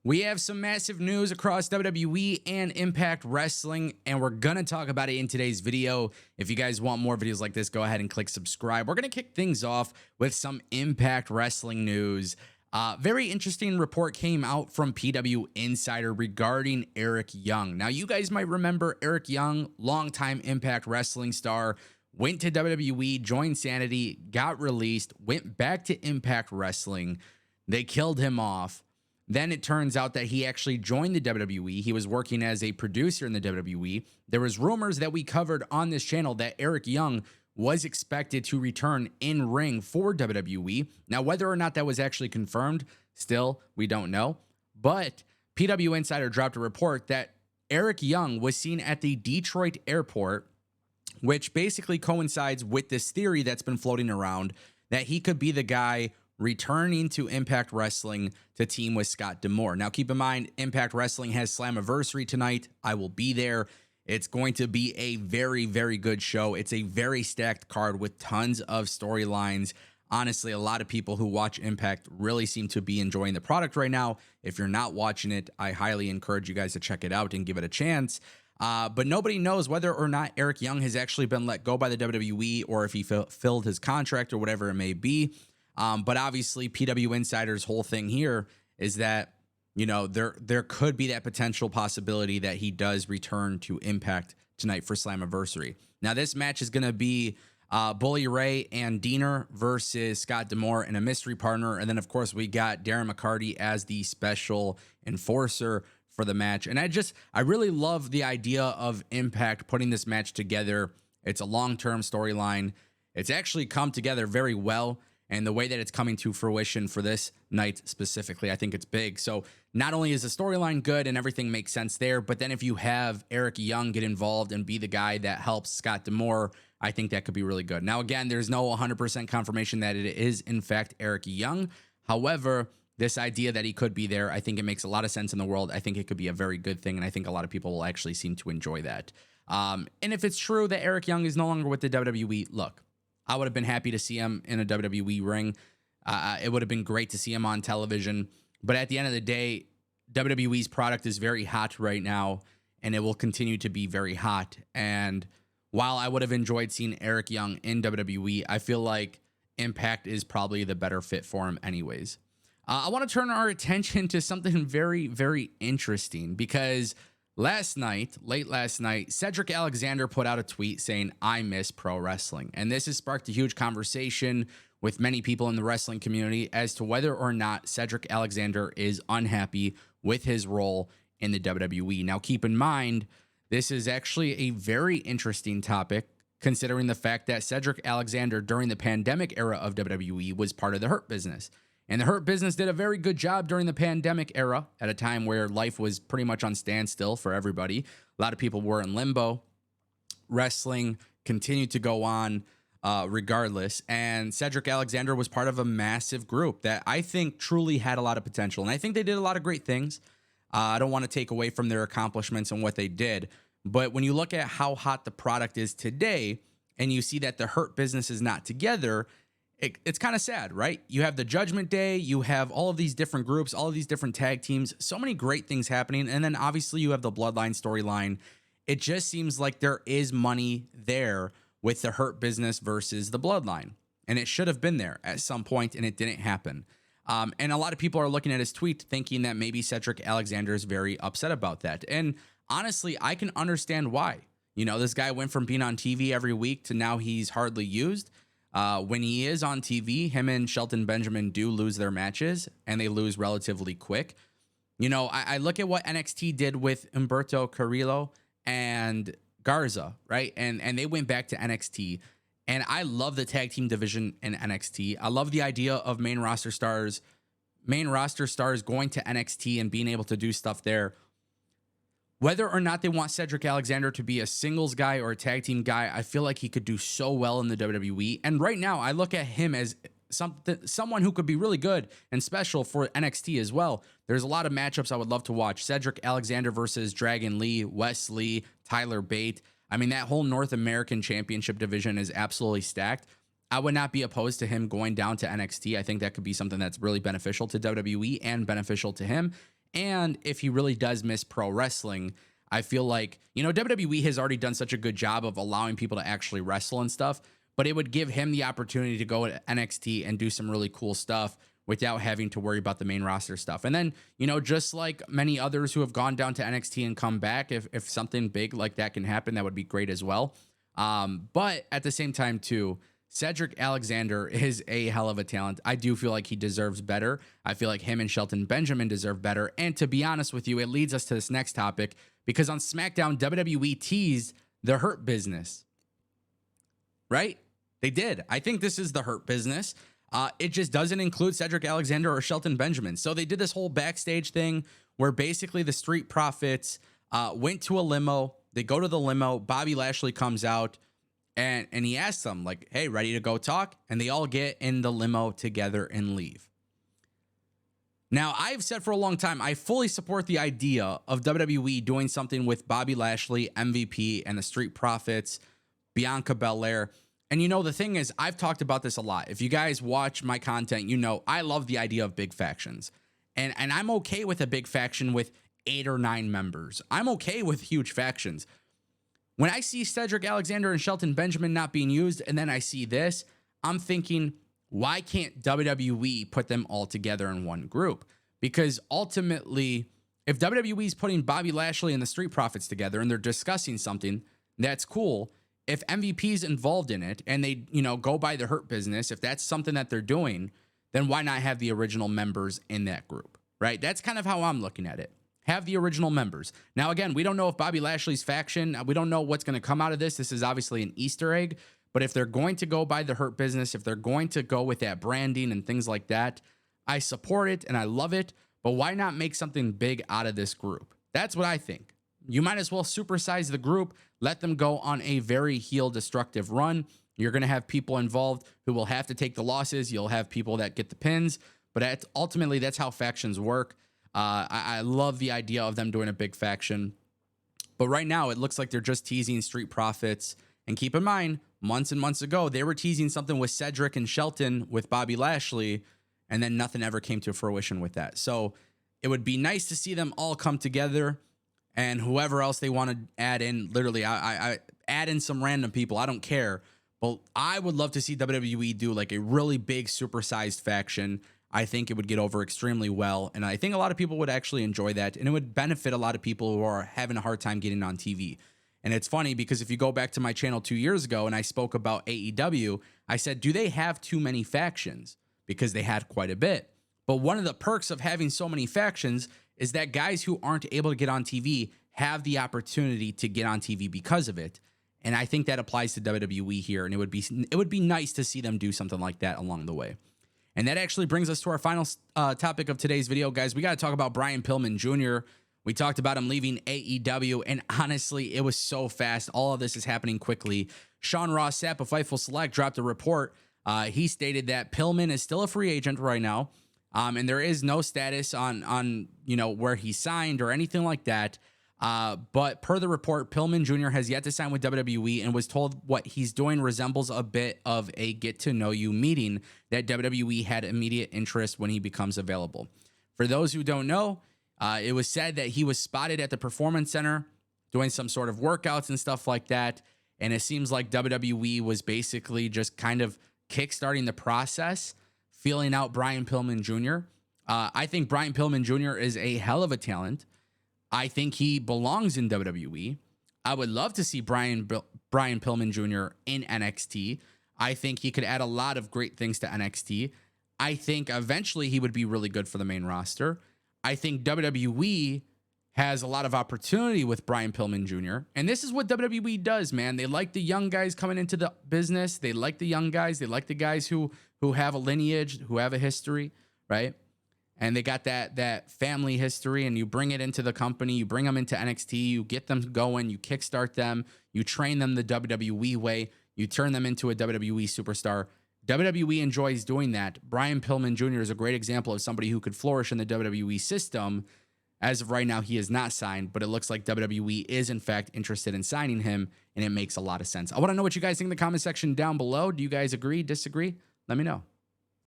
We have some massive news across WWE and Impact Wrestling, and we're going to talk about it in today's video. If you guys want more videos like this, go ahead and click subscribe. We're going to kick things off with some Impact Wrestling news. Very interesting report came out from PW Insider regarding Eric Young. Now, you guys might remember Eric Young, longtime Impact Wrestling star, went to WWE, joined Sanity, got released, went back to Impact Wrestling. They killed him off. Then it turns out that he actually joined the WWE. He was working as a producer in the WWE. There was rumors that we covered on this channel that Eric Young was expected to return in ring for WWE. Now, whether or not that was actually confirmed, still, we don't know. But PW Insider dropped a report that Eric Young was seen at the Detroit airport, which basically coincides with this theory that's been floating around that he could be the guy returning to Impact Wrestling to team with Scott D'Amore. Now, keep in mind, Impact Wrestling has Slammiversary tonight. I will be there. It's going to be a very, very good show. It's a very stacked card with tons of storylines. Honestly, a lot of people who watch Impact really seem to be enjoying the product right now. If you're not watching it, I highly encourage you guys to check it out and give it a chance. But nobody knows whether or not Eric Young has actually been let go by the WWE or if he filled his contract or whatever it may be. But obviously, PW Insider's whole thing here is that, you know, there could be that potential possibility that he does return to Impact tonight for Slammiversary. Now, this match is going to be Bully Ray and Diener versus Scott D'Amore and a mystery partner. And then, of course, we got Darren McCarty as the special enforcer for the match. And I really love the idea of Impact putting this match together. It's a long-term storyline. It's actually come together very well. And the way that it's coming to fruition for this night specifically, I think it's big. So not only is the storyline good and everything makes sense there, but then if you have Eric Young get involved and be the guy that helps Scott D'Amore, I think that could be really good. Now, again, there's no 100% confirmation that it is, in fact, Eric Young. However, this idea that he could be there, I think it makes a lot of sense in the world. I think it could be a very good thing, and I think a lot of people will actually seem to enjoy that. And if it's true that Eric Young is no longer with the WWE, look, I would have been happy to see him in a WWE ring. It would have been great to see him on television. But at the end of the day, WWE's product is very hot right now, and it will continue to be very hot. And while I would have enjoyed seeing Eric Young in WWE, I feel like Impact is probably the better fit for him anyways. I want to turn our attention to something very, very interesting because late last night, Cedric Alexander put out a tweet saying, "I miss pro wrestling." And this has sparked a huge conversation with many people in the wrestling community as to whether or not Cedric Alexander is unhappy with his role in the WWE. Now, keep in mind, this is actually a very interesting topic, considering the fact that Cedric Alexander during the pandemic era of WWE was part of the Hurt Business. And the Hurt Business did a very good job during the pandemic era at a time where life was pretty much on standstill for everybody. A lot of people were in limbo. Wrestling continued to go on regardless. And Cedric Alexander was part of a massive group that I think truly had a lot of potential. And I think they did a lot of great things. I don't want to take away from their accomplishments and what they did. But when you look at how hot the product is today and you see that the Hurt Business is not together, it's kind of sad, right? You have the Judgment Day, you have all of these different groups, all of these different tag teams, so many great things happening. And then obviously you have the Bloodline storyline. It just seems like there is money there with the Hurt Business versus the Bloodline. And it should have been there at some point, and it didn't happen. And a lot of people are looking at his tweet thinking that maybe Cedric Alexander is very upset about that. And honestly, I can understand why. You know, this guy went from being on TV every week to now he's hardly used. When he is on TV, him and Shelton Benjamin do lose their matches, and they lose relatively quick. You know, I look at what NXT did with Humberto Carrillo and Garza, right? And they went back to NXT, and I love the tag team division in NXT. I love the idea of main roster stars going to NXT and being able to do stuff there. Whether or not they want Cedric Alexander to be a singles guy or a tag team guy, I feel like he could do so well in the WWE. And right now, I look at him as someone who could be really good and special for NXT as well. There's a lot of matchups I would love to watch. Cedric Alexander versus Dragon Lee, Wes Lee, Tyler Bate. I mean, that whole North American Championship division is absolutely stacked. I would not be opposed to him going down to NXT. I think that could be something that's really beneficial to WWE and beneficial to him. And if he really does miss pro wrestling, I feel like, WWE has already done such a good job of allowing people to actually wrestle and stuff, but it would give him the opportunity to go to NXT and do some really cool stuff without having to worry about the main roster stuff. And then, just like many others who have gone down to NXT and come back, if something big like that can happen, that would be great as well. But at the same time too, Cedric Alexander is a hell of a talent. I do feel like he deserves better. I feel like him and Shelton Benjamin deserve better. And to be honest with you, it leads us to this next topic, because on SmackDown, WWE teased the Hurt Business. Right? They did. I think this is the Hurt Business. It just doesn't include Cedric Alexander or Shelton Benjamin. So they did this whole backstage thing where basically the Street Profits went to a limo. They go to the limo. Bobby Lashley comes out and he asks them, like, hey, ready to go talk? And they all get in the limo together and leave. Now, I've said for a long time, I fully support the idea of WWE doing something with Bobby Lashley, MVP, and the Street Profits, Bianca Belair. And the thing is, I've talked about this a lot. If you guys watch my content, I love the idea of big factions. And I'm okay with a big faction with 8 or 9 members. I'm okay with huge factions. When I see Cedric Alexander and Shelton Benjamin not being used, and then I see this, I'm thinking, why can't WWE put them all together in one group? Because ultimately, if WWE is putting Bobby Lashley and the Street Profits together and they're discussing something, that's cool. If MVP is involved in it and they, go by the Hurt Business, if that's something that they're doing, then why not have the original members in that group, right? That's kind of how I'm looking at it. Have the original members. Now, again, we don't know if Bobby Lashley's faction, we don't know what's going to come out of this. This is obviously an Easter egg, but if they're going to go by the Hurt Business, if they're going to go with that branding and things like that, I support it and I love it, but why not make something big out of this group? That's what I think. You might as well supersize the group, let them go on a very heel destructive run. You're going to have people involved who will have to take the losses. You'll have people that get the pins, but ultimately that's how factions work. I love the idea of them doing a big faction, but right now it looks like they're just teasing Street Profits. And keep in mind, months and months ago, they were teasing something with Cedric and Shelton with Bobby Lashley, and then nothing ever came to fruition with that. So it would be nice to see them all come together, and whoever else they want to add in, literally, I add in some random people. I don't care. But I would love to see WWE do like a really big supersized faction. I think it would get over extremely well. And I think a lot of people would actually enjoy that. And it would benefit a lot of people who are having a hard time getting on TV. And it's funny because if you go back to my channel 2 years ago and I spoke about AEW, I said, do they have too many factions? Because they had quite a bit. But one of the perks of having so many factions is that guys who aren't able to get on TV have the opportunity to get on TV because of it. And I think that applies to WWE here. And it would be nice to see them do something like that along the way. And that actually brings us to our final topic of today's video, guys. We got to talk about Brian Pillman Jr. We talked about him leaving AEW, and honestly, it was so fast. All of this is happening quickly. Sean Ross Sapp of Fightful Select dropped a report. He stated that Pillman is still a free agent right now, and there is no status on where he signed or anything like that. But per the report, Pillman Jr. has yet to sign with WWE and was told what he's doing resembles a bit of a get-to-know-you meeting that WWE had immediate interest when he becomes available. For those who don't know, it was said that he was spotted at the Performance Center doing some sort of workouts and stuff like that, and it seems like WWE was basically just kind of kickstarting the process, feeling out Brian Pillman Jr. I think Brian Pillman Jr. is a hell of a talent. I think he belongs in WWE. I would love to see Brian Pillman Jr. in NXT. I think he could add a lot of great things to NXT. I think eventually he would be really good for the main roster. I think WWE has a lot of opportunity with Brian Pillman Jr. And this is what WWE does, man. They like the young guys coming into the business. They like the young guys. They like the guys who have a lineage, who have a history, right? And they got that family history, and you bring it into the company, you bring them into NXT, you get them going, you kickstart them, you train them the WWE way, you turn them into a WWE superstar. WWE enjoys doing that. Brian Pillman Jr. is a great example of somebody who could flourish in the WWE system. As of right now, he is not signed, but it looks like WWE is, in fact, interested in signing him, and it makes a lot of sense. I want to know what you guys think in the comment section down below. Do you guys agree, disagree? Let me know.